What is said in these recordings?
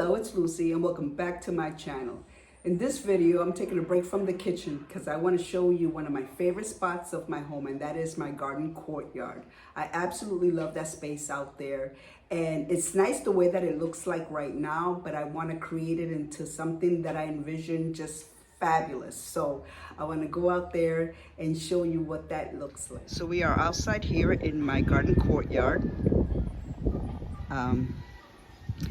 Hello, it's Lucy and welcome back to my channel. In this video, I'm taking a break from the kitchen because I want to show you one of my favorite spots of my home, and that is my garden courtyard. I absolutely love that space out there, and it's nice the way that it looks like right now, but I want to create it into something that I envision just fabulous. So I want to go out there and show you what that looks like. So we are outside here in my garden courtyard.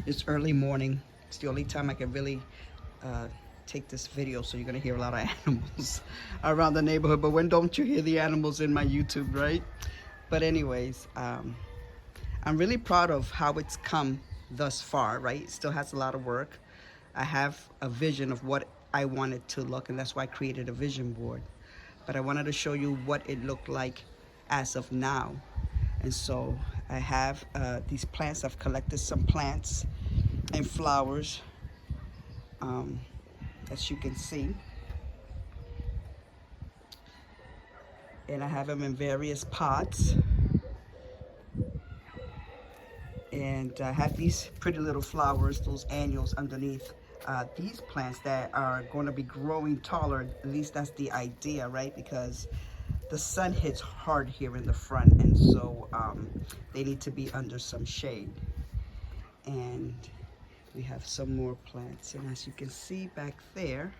It's early morning. It's the only time I can really take this video, so you're gonna hear a lot of animals around the neighborhood. But when don't you hear the animals in my YouTube, right? But anyways, I'm really proud of how it's come thus far, right? It still has a lot of work. I have a vision of what I want it to look, and that's why I created a vision board. But I wanted to show you what it looked like as of now. And so I have these plants. I've collected some plants and flowers, as you can see. And I have them in various pots. And I have these pretty little flowers, those annuals underneath these plants that are going to be growing taller. At least that's the idea, right? Because the sun hits hard here in the front, and so they need to be under some shade. And we have some more plants, and as you can see back there,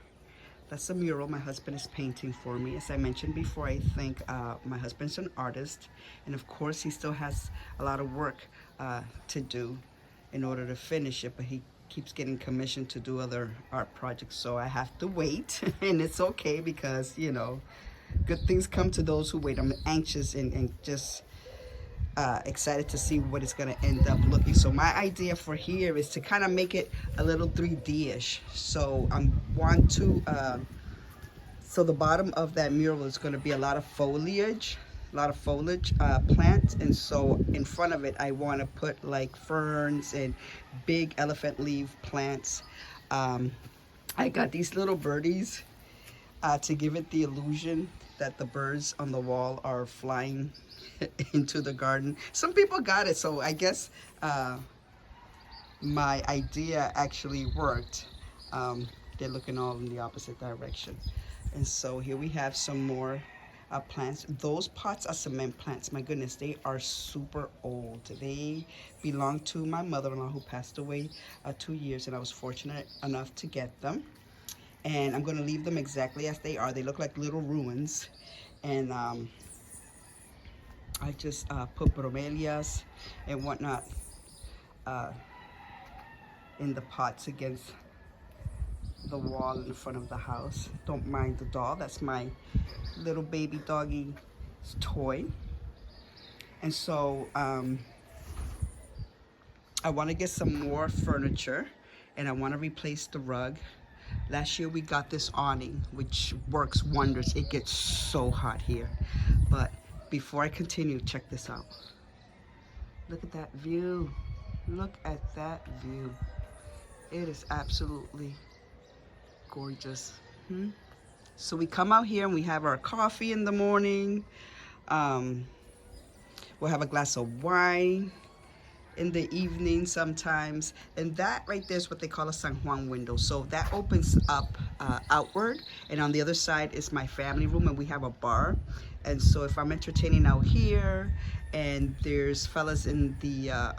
that's a mural my husband is painting for me. As I mentioned before, I think my husband's an artist, and of course he still has a lot of work to do in order to finish it, but he keeps getting commissioned to do other art projects, so I have to wait. And it's okay, because you know, good things come to those who wait. I'm anxious and just excited to see what it's going to end up looking. So my idea for here is to kind of make it a little 3D-ish. So I want to, so the bottom of that mural is going to be a lot of foliage, plants. And so in front of it, I want to put like ferns and big elephant leaf plants. I got these little birdies to give it the illusion that the birds on the wall are flying into the garden. Some people got it, so I guess my idea actually worked. They're looking all in the opposite direction. And so here we have some more plants. Those pots are cement plants. My goodness, they are super old. They belong to my mother-in-law, who passed away 2 years, and I was fortunate enough to get them. And I'm going to leave them exactly as they are. They look like little ruins. And I just put bromelias and whatnot in the pots against the wall in the front of the house. Don't mind the doll. That's my little baby doggy toy. And so I want to get some more furniture, and I want to replace the rug. Last year we got this awning, which works wonders. It gets so hot here. But before I continue, check this out. Look at that view. Look at that view. It is absolutely gorgeous. So we come out here and we have our coffee in the morning. We'll have a glass of wine in the evening sometimes, and that right there is what they call a San Juan window. So that opens up outward, and on the other side is my family room, and we have a bar. And so if I'm entertaining out here and there's fellas in the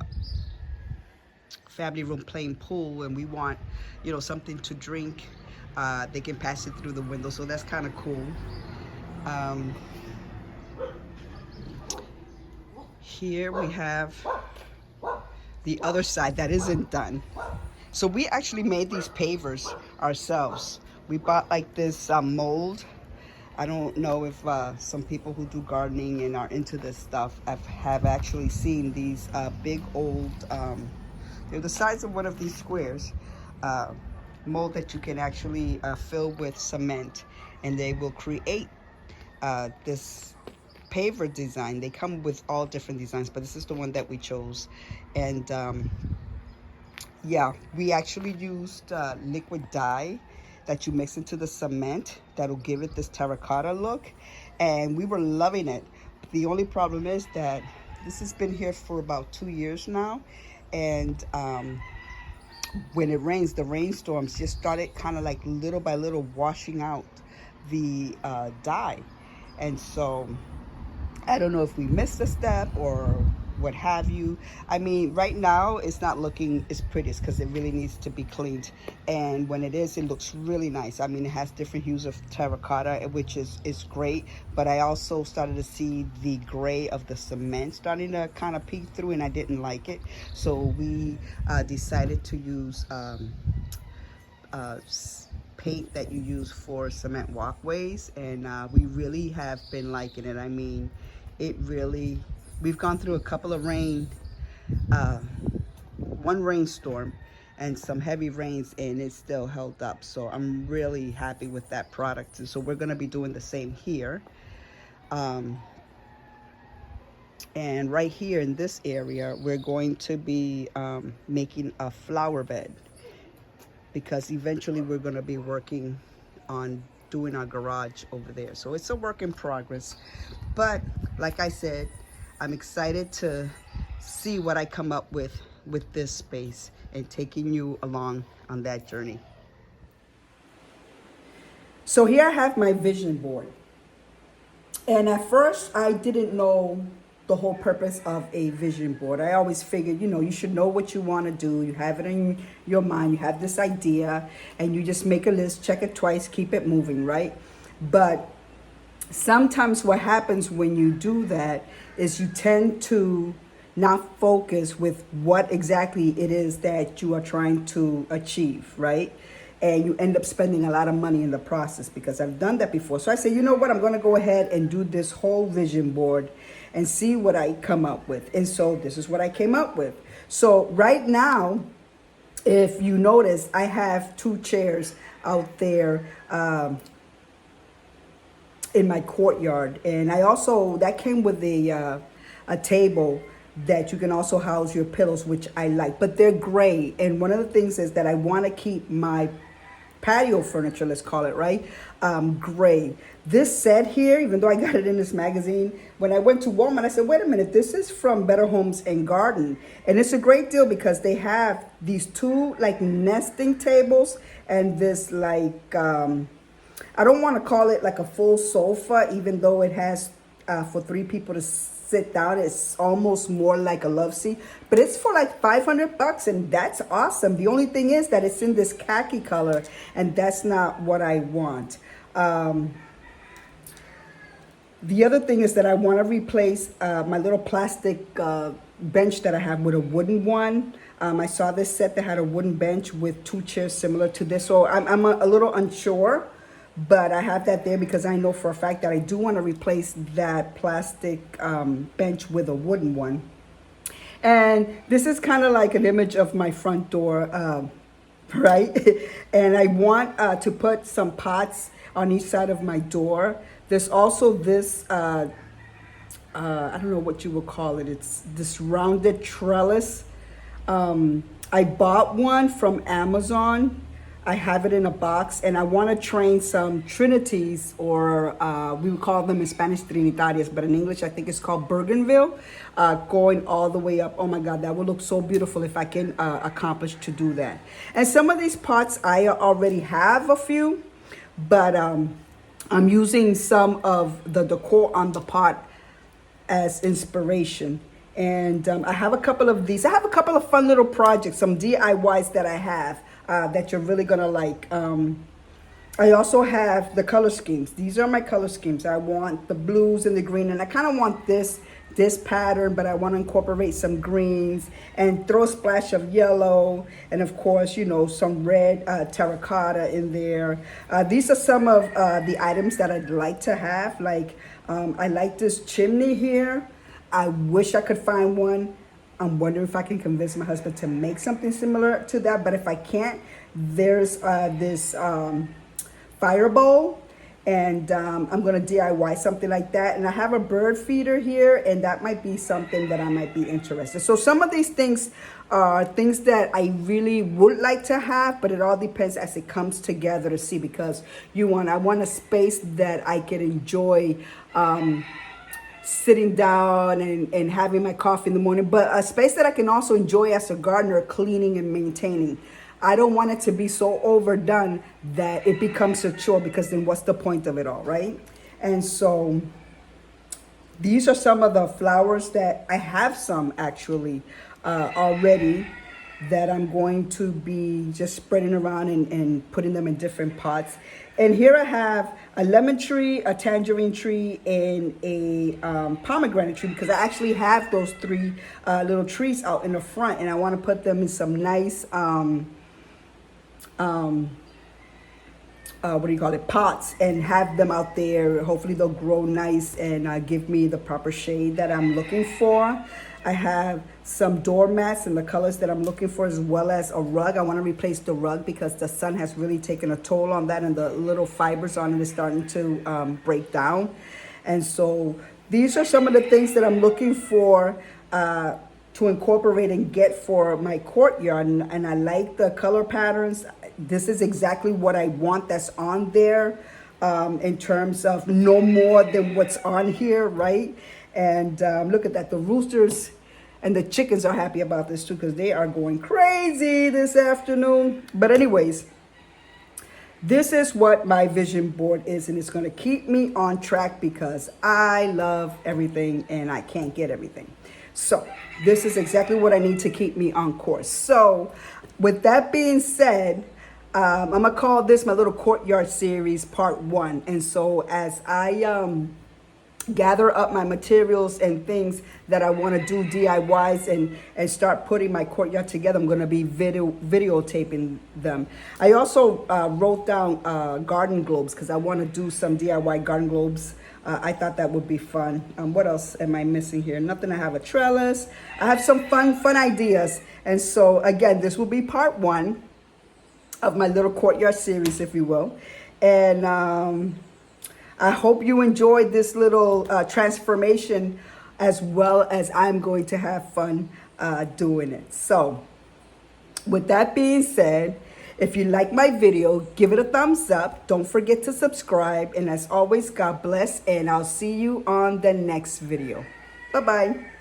family room playing pool, and we want, you know, something to drink, they can pass it through the window. So that's kind of cool. Here we have the other side that isn't done. So we actually made these pavers ourselves. We bought like this mold. I don't know if some people who do gardening and are into this stuff have actually seen these big old, they're the size of one of these squares, mold that you can actually fill with cement, and they will create this paver design. They come with all different designs, but this is the one that we chose. And yeah, we actually used liquid dye that you mix into the cement that'll give it this terracotta look, and we were loving it. The only problem is that this has been here for about 2 years now, and when it rains, the rainstorms just started kind of like little by little washing out the dye. And so I don't know if we missed a step or what have you. I mean, right now it's not looking as prettiest because it really needs to be cleaned. And when it is, it looks really nice. I mean, it has different hues of terracotta, which is great. But I also started to see the gray of the cement starting to kind of peek through, and I didn't like it. So we decided to use paint that you use for cement walkways, and we really have been liking it. I mean, it really, we've gone through a couple of one rainstorm and some heavy rains, and it still held up. So I'm really happy with that product. And so we're going to be doing the same here. And right here in this area, we're going to be making a flower bed, because eventually we're going to be working on doing our garage over there. So it's a work in progress. But like I said, I'm excited to see what I come up with this space and taking you along on that journey. So here I have my vision board. And at first I didn't know the whole purpose of a vision board. I always figured, you know, you should know what you want to do. You have it in your mind. You have this idea and you just make a list, check it twice, keep it moving, right? But sometimes what happens when you do that is you tend to not focus with what exactly it is that you are trying to achieve, right? And you end up spending a lot of money in the process, because I've done that before. So I say, you know what, I'm going to go ahead and do this whole vision board and see what I come up with. And so this is what I came up with. So right now, if you notice, I have 2 chairs out there in my courtyard. And I also, that came with a table that you can also house your pillows, which I like, but they're gray. And one of the things is that I want to keep my patio furniture, let's call it, right, gray. This set here, even though I got it in this magazine, when I went to Walmart, I said, wait a minute, this is from Better Homes and Garden. And it's a great deal because they have these 2 like nesting tables and this like, I don't want to call it like a full sofa, even though it has for 3 people to sit down. It's almost more like a love seat, but it's for like $500, and that's awesome. The only thing is that it's in this khaki color, and that's not what I want. The other thing is that I want to replace my little plastic bench that I have with a wooden one. I saw this set that had a wooden bench with 2 chairs similar to this, so I'm a little unsure. But I have that there because I know for a fact that I do want to replace that plastic bench with a wooden one. And this is kind of like an image of my front door, right? And I want to put some pots on each side of my door. There's also this, I don't know what you would call it. It's this rounded trellis. I bought one from Amazon. I have it in a box, and I want to train some Trinities, or we would call them in Spanish Trinitarias, but in English I think it's called Bougainville, going all the way up. Oh my God, that would look so beautiful if I can accomplish to do that. And some of these pots, I already have a few, but I'm using some of the decor on the pot as inspiration. And I have a couple of these. I have a couple of fun little projects, some DIYs that I have that you're really gonna like. I also have the color schemes. These are my color schemes. I want the blues and the green, and I kind of want this pattern, but I want to incorporate some greens and throw a splash of yellow, and of course, you know, some red terracotta in there. These are some of the items that I'd like to have. Like I like this chimney here. I wish I could find one. I'm wondering if I can convince my husband to make something similar to that. But if I can't, there's this fire bowl, and I'm going to DIY something like that. And I have a bird feeder here, and that might be something that I might be interested. So some of these things are things that I really would like to have, but it all depends as it comes together to see, because I want a space that I can enjoy sitting down and having my coffee in the morning, but a space that I can also enjoy as a gardener, cleaning and maintaining. I don't want it to be so overdone that it becomes a chore, because then what's the point of it all, right? And so these are some of the flowers that I have, some actually already, that I'm going to be just spreading around and putting them in different pots. And here I have a lemon tree, a tangerine tree, and a pomegranate tree, because I actually have those three little trees out in the front, and I want to put them in some nice what do you call it, pots, and have them out there. Hopefully they'll grow nice and give me the proper shade that I'm looking for. I have some doormats in the colors that I'm looking for, as well as a rug. I want to replace the rug because the sun has really taken a toll on that, and the little fibers on it is starting to break down. And so these are some of the things that I'm looking for to incorporate and get for my courtyard. And I like the color patterns. This is exactly what I want that's on there, in terms of no more than what's on here, right? And look at that. The roosters and the chickens are happy about this too, because they are going crazy this afternoon. But anyways, this is what my vision board is, and it's going to keep me on track because I love everything and I can't get everything. So this is exactly what I need to keep me on course. So with that being said, I'm going to call this my little courtyard series part 1. And so as I gather up my materials and things that I want to do DIYs and start putting my courtyard together, I'm going to be videotaping them. I also wrote down garden globes, because I want to do some DIY garden globes. I thought that would be fun. What else am I missing here? Nothing. I have a trellis. I have some fun ideas. And so again, this will be part 1 of my little courtyard series, if you will. And I hope you enjoyed this little transformation, as well as I'm going to have fun doing it. So with that being said, if you like my video, give it a thumbs up. Don't forget to subscribe. And as always, God bless, and I'll see you on the next video. Bye-bye.